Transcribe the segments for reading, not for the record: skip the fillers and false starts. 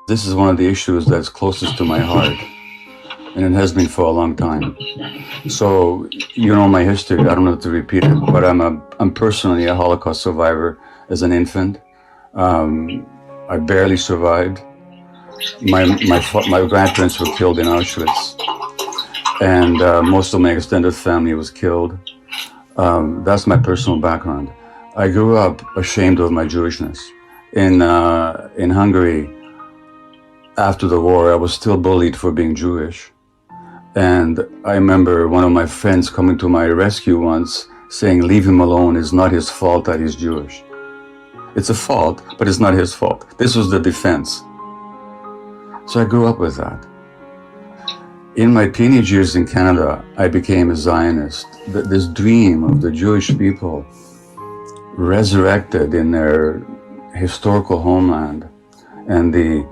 This is one of the issues that's closest to my heart, and it has been for a long time. So, you know my history, I don't have to repeat it, but I'm personally a Holocaust survivor as an infant. I barely survived. My grandparents were killed in Auschwitz, and most of my extended family was killed. That's my personal background. I grew up ashamed of my Jewishness. In Hungary, after the war, I was still bullied for being Jewish. And I remember one of my friends coming to my rescue once saying, "Leave him alone, it's not his fault that he's Jewish." It's a fault, but it's not his fault. This was the defense. So I grew up with that. In my teenage years in Canada, I became a Zionist. This dream of the Jewish people resurrected in their historical homeland, and the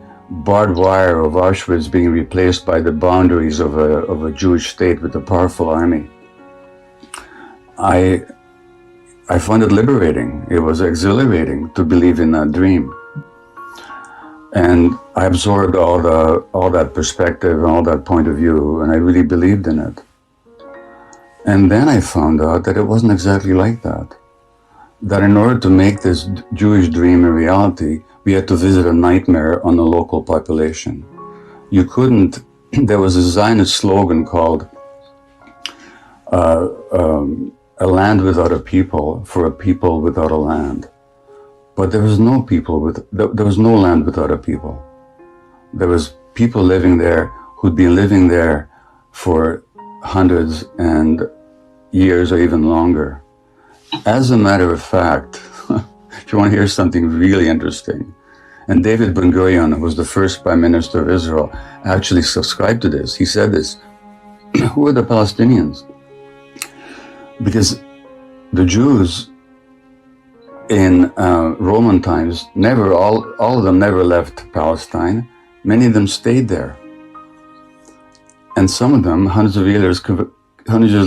barbed wire of Auschwitz being replaced by the boundaries of a Jewish state with a powerful army. I found it liberating. It was exhilarating to believe in that dream. And I absorbed all that perspective and all that point of view, and I really believed in it. And then I found out that it wasn't exactly like that. That in order to make this Jewish dream a reality, we had to visit a nightmare on the local population. You couldn't, there was a Zionist slogan called a land without a people for a people without a land. But there was no there was no land without a people. There was people living there who'd been living there for hundreds and years or even longer. As a matter of fact, if you want to hear something really interesting, and David Ben-Gurion, who was the first Prime Minister of Israel, actually subscribed to this. He said this, who are the Palestinians? Because the Jews in Roman times, all of them never left Palestine. Many of them stayed there. And some of them, hundreds of years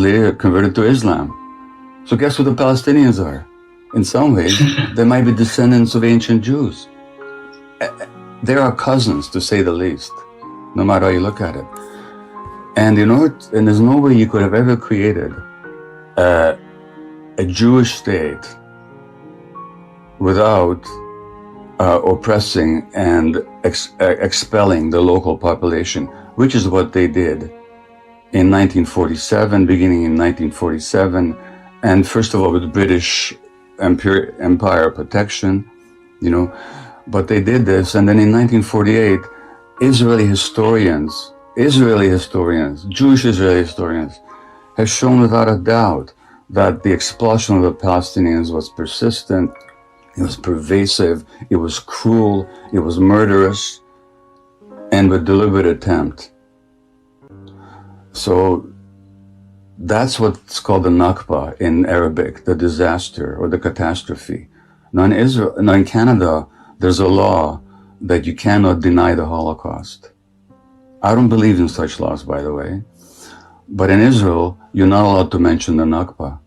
later, converted to Islam. So guess who the Palestinians are? In some ways, they might be descendants of ancient Jews. They are cousins, to say the least, no matter how you look at it. And and there's no way you could have ever created a Jewish state without oppressing and expelling the local population, which is what they did in 1947, beginning in 1947, and first of all with British Empire protection, but they did this, and then in 1948, Jewish Israeli historians, have shown without a doubt that the expulsion of the Palestinians was persistent, it was pervasive, it was cruel, it was murderous, and with deliberate attempt. So that's what's called the Nakba in Arabic, the disaster or the catastrophe. Now in Canada, there's a law that you cannot deny the Holocaust. I don't believe in such laws, by the way. But in Israel, you're not allowed to mention the Nakba,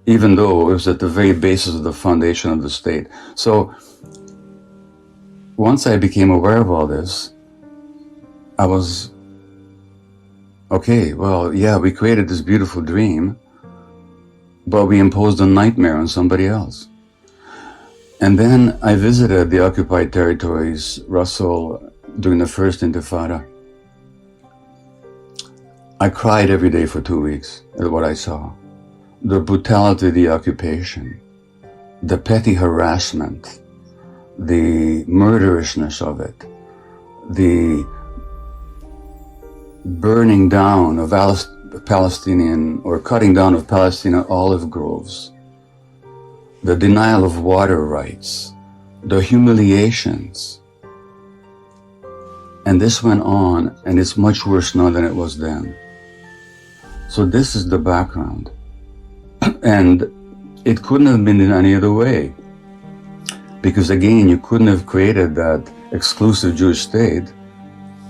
even though it was at the very basis of the foundation of the state. So once I became aware of all this, I was, okay, well, yeah, we created this beautiful dream, but we imposed a nightmare on somebody else. And then I visited the occupied territories, Russell, during the first Intifada. I cried every day for 2 weeks at what I saw. The brutality of the occupation, the petty harassment, the murderousness of it, the burning down of Palestinian or cutting down of Palestinian olive groves, the denial of water rights, the humiliations. And this went on, and it's much worse now than it was then. So this is the background. And it couldn't have been in any other way. Because again, you couldn't have created that exclusive Jewish state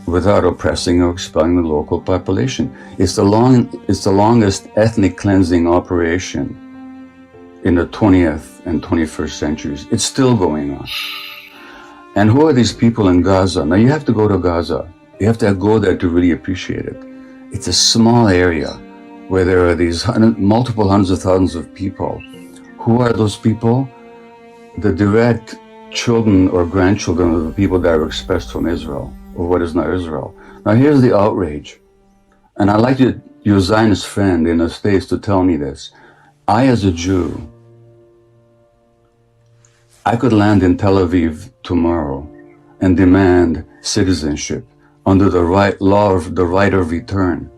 without oppressing or expelling the local population. It's the longest ethnic cleansing operation in the 20th and 21st centuries. It's still going on. And who are these people in Gaza? Now you have to go to Gaza. You have to go there to really appreciate it. It's a small area where there are these multiple hundreds of thousands of people. Who are those people? The direct children or grandchildren of the people that were expressed from Israel, or what is now Israel. Now here's the outrage. And I'd like your Zionist friend in the States to tell me this. I, as a Jew, I could land in Tel Aviv tomorrow and demand citizenship under the law of the right of return.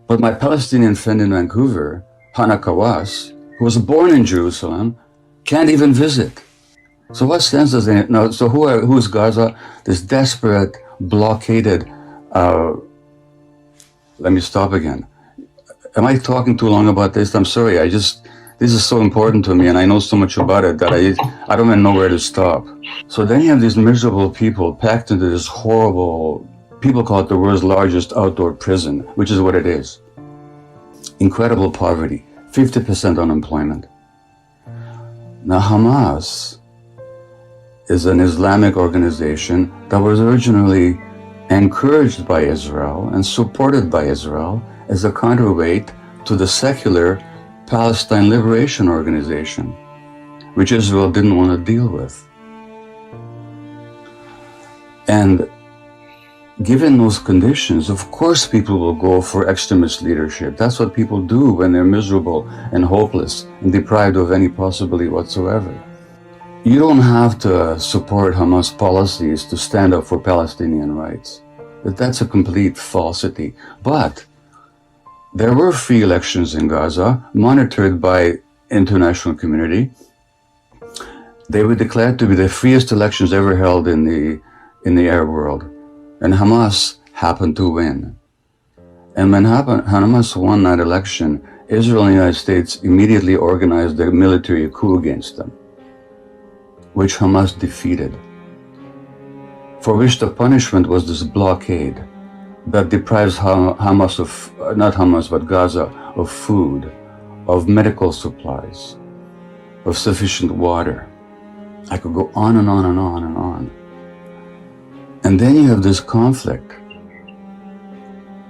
But my Palestinian friend in Vancouver, Hannah Kawas, who was born in Jerusalem, can't even visit. So what sense does it now? So who is Gaza? This desperate, blockaded. Let me stop again. Am I talking too long about this? I'm sorry. This is so important to me, and I know so much about it that I don't even know where to stop. So then you have these miserable people packed into this horrible, people call it the world's largest outdoor prison, which is what it is. Incredible poverty, 50% unemployment. Now Hamas is an Islamic organization that was originally encouraged by Israel and supported by Israel as a counterweight to the secular Palestine Liberation Organization, which Israel didn't want to deal with. And given those conditions, of course people will go for extremist leadership. That's what people do when they're miserable and hopeless and deprived of any possibility whatsoever. You don't have to support Hamas policies to stand up for Palestinian rights. That's a complete falsity. But there were free elections in Gaza, monitored by international community. They were declared to be the freest elections ever held in the Arab world. And Hamas happened to win. And when Hamas won that election, Israel and the United States immediately organized a military coup against them, which Hamas defeated, for which the punishment was this blockade that deprives Hamas of, not Hamas, but Gaza, of food, of medical supplies, of sufficient water. I could go on and on and on and on. And then you have this conflict.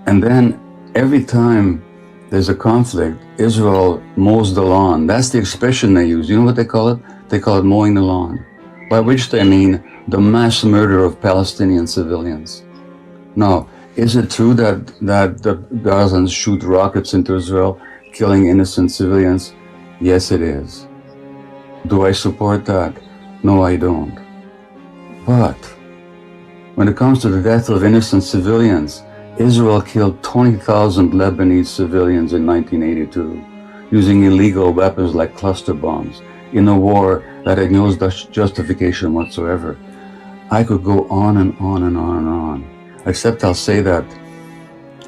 And then every time there's a conflict, Israel mows the lawn. That's the expression they use. You know what they call it? They call it mowing the lawn, by which they mean the mass murder of Palestinian civilians. Now, is it true that the Gazans shoot rockets into Israel, killing innocent civilians? Yes, it is. Do I support that? No, I don't. But when it comes to the death of innocent civilians, Israel killed 20,000 Lebanese civilians in 1982 using illegal weapons like cluster bombs in a war that had no justification whatsoever. I could go on and on and on and on, except I'll say that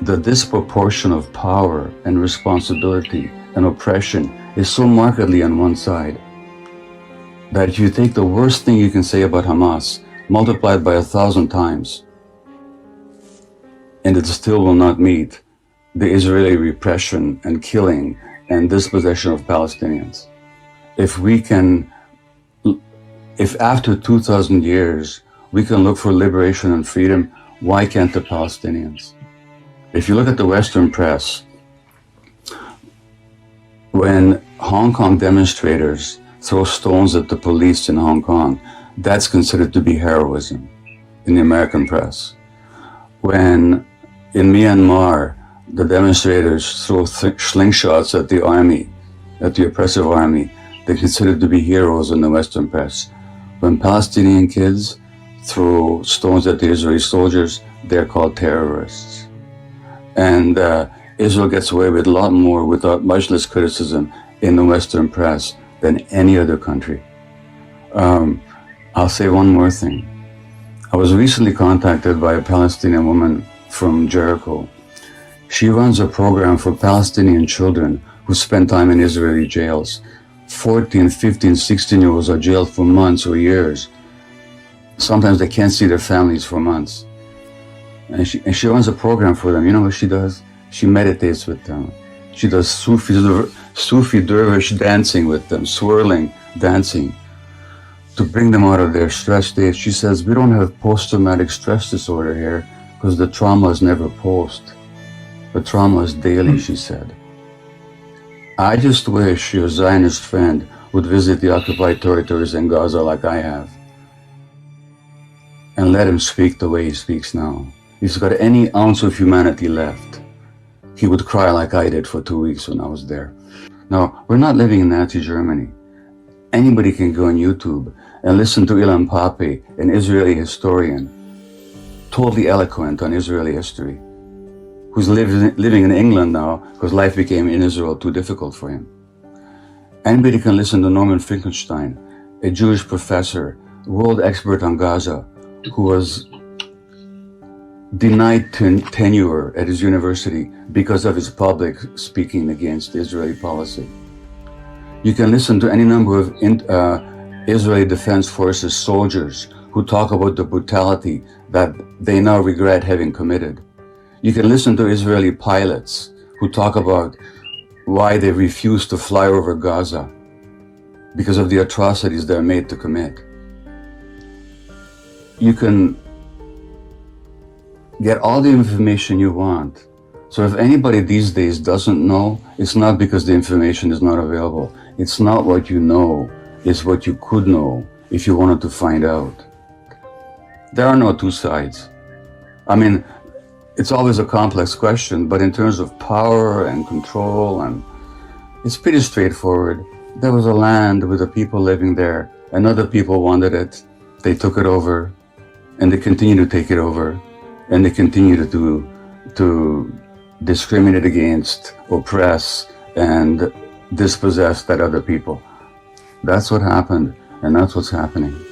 the disproportion of power and responsibility and oppression is so markedly on one side that if you take the worst thing you can say about Hamas, multiplied by 1,000 times, and it still will not meet the Israeli repression and killing and dispossession of Palestinians. If after 2,000 years we can look for liberation and freedom, why can't the Palestinians? If you look at the Western press, when Hong Kong demonstrators throw stones at the police in Hong Kong, that's considered to be heroism in the American press. When in Myanmar, the demonstrators throw slingshots at the army, at the oppressive army, they're considered to be heroes in the Western press. When Palestinian kids throw stones at the Israeli soldiers, they're called terrorists. And Israel gets away with a lot more without much less criticism in the Western press than any other country. I'll say one more thing. I was recently contacted by a Palestinian woman from Jericho. She runs a program for Palestinian children who spend time in Israeli jails. 14, 15, 16-year-olds are jailed for months or years. Sometimes they can't see their families for months. And she runs a program for them. You know what she does? She meditates with them. She does Sufi dervish dancing with them, swirling dancing. to bring them out of their stress state. She says, we don't have post-traumatic stress disorder here because the trauma is never post. The trauma is daily, she said. I just wish your Zionist friend would visit the occupied territories in Gaza like I have and let him speak the way he speaks now. If he's got any ounce of humanity left, he would cry like I did for 2 weeks when I was there. Now, we're not living in Nazi Germany. Anybody can go on YouTube and listen to Ilan Pappé, an Israeli historian, totally eloquent on Israeli history, who's living in England now because life became in Israel too difficult for him. Anybody can listen to Norman Finkelstein, a Jewish professor, world expert on Gaza, who was denied tenure at his university because of his public speaking against Israeli policy. You can listen to any number of Israeli Defense Forces soldiers who talk about the brutality that they now regret having committed. You can listen to Israeli pilots who talk about why they refuse to fly over Gaza because of the atrocities they're made to commit. You can get all the information you want. So if anybody these days doesn't know, it's not because the information is not available. It's not what you know, it's what you could know if you wanted to find out. There are no two sides. I mean, it's always a complex question, but in terms of power and control, and it's pretty straightforward. There was a land with the people living there, and other people wanted it. They took it over, and they continue to take it over, and they continue to discriminate against, oppress, and dispossess that other people. That's what happened, and that's what's happening.